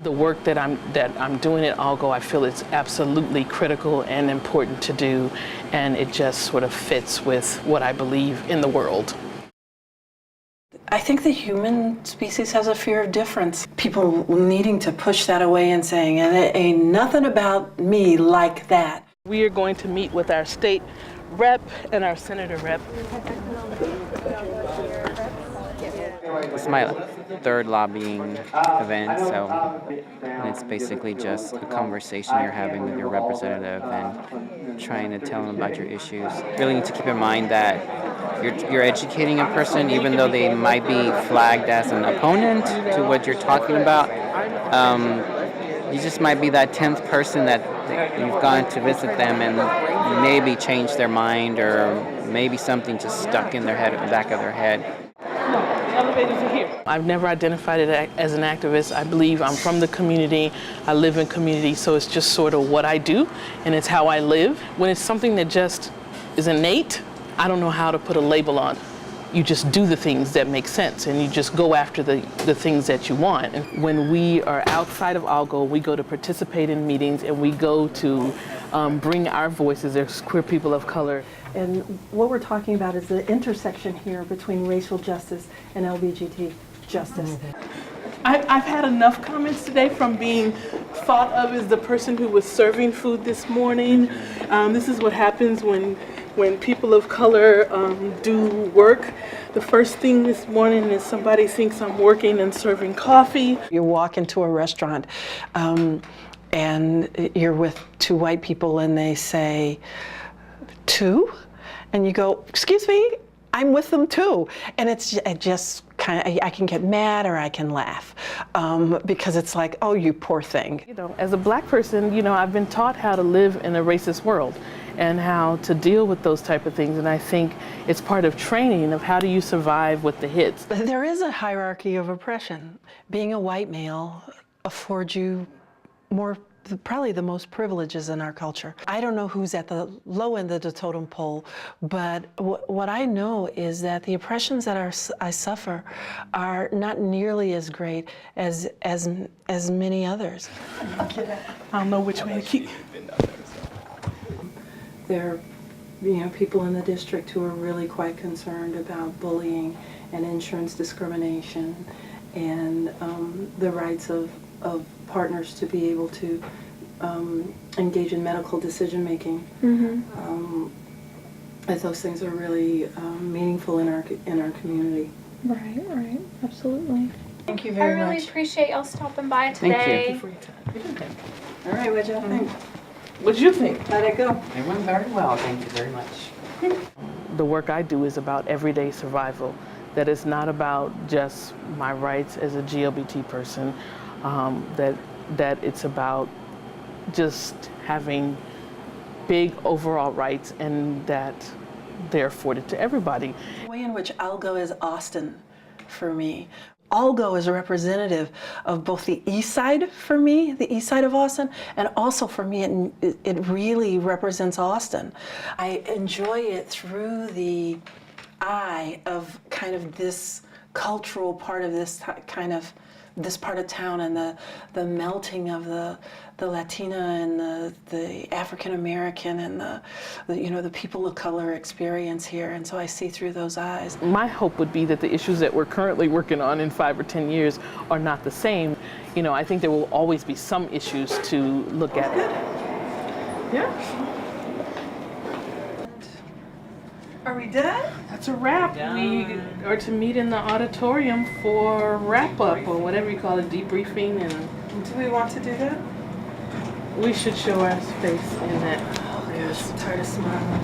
The work that I'm doing at ALLGO, I feel it's absolutely critical and important to do, and it just sort of fits with what I believe in the world. I think the human species has a fear of difference. People needing to push that away and saying, "It ain't nothing about me like that." We are going to meet with our state rep and our senator rep. It's my third lobbying event, so it's basically just a conversation you're having with your representative and trying to tell them about your issues. You really need to keep in mind that you're educating a person, even though they might be flagged as an opponent to what you're talking about. You just might be that 10th person that you've gone to visit them and maybe changed their mind, or maybe something just stuck in their head, in the back of their head. Elevators are here. I've never identified it as an activist. I believe I'm from the community. I live in community, so it's just sort of what I do, and it's how I live. When it's something that just is innate, I don't know how to put a label on. You just do the things that make sense, and you just go after the things that you want. And when we are outside of ALLGO, we go to participate in meetings, and we go to bring our voices as queer people of color. And what we're talking about is the intersection here between racial justice and LGBTQ justice. I've had enough comments today from being thought of as the person who was serving food this morning. This is what happens when people of color do work. The first thing this morning is somebody thinks I'm working and serving coffee. You walk into a restaurant and you're with two white people and they say, "Two?" And you go, "Excuse me, I'm with them too." And it just kind of, I can get mad or I can laugh because it's like, oh, you poor thing. You know, as a black person, you know, I've been taught how to live in a racist world and how to deal with those type of things. And I think it's part of training of how do you survive with the hits. There is a hierarchy of oppression. Being a white male affords you probably the most privileges in our culture. I don't know who's at the low end of the totem pole, but what I know is that the oppressions that I suffer are not nearly as great as many others. I don't know which way to keep. There are, people in the district who are really quite concerned about bullying and insurance discrimination and the rights of partners to be able to engage in medical decision making. That those things are really meaningful in our community. Right, absolutely. Thank you very much. I really appreciate y'all stopping by today. Thank you. All right, what'd y'all think? What'd you think? How'd it go? It went very well, thank you very much. The work I do is about everyday survival. That it's not about just my rights as a GLBT person. That it's about just having big overall rights and that they're afforded to everybody. The way in which ALLGO is Austin for me. ALLGO is a representative of both the east side for me, the east side of Austin, and also for me it really represents Austin. I enjoy it through the eye of kind of this cultural part of this part of town and the melting of the Latina and the African American and the people of color experience here, and so I see through those eyes. My hope would be that the issues that we're currently working on in 5 or 10 years are not the same. I think there will always be some issues to look at. Yeah. Are we done? That's a wrap. We are to meet in the auditorium for wrap-up or whatever you call it, debriefing, and Do we want to do that? we should show our face in that. Oh gosh, I'm tired of smiling.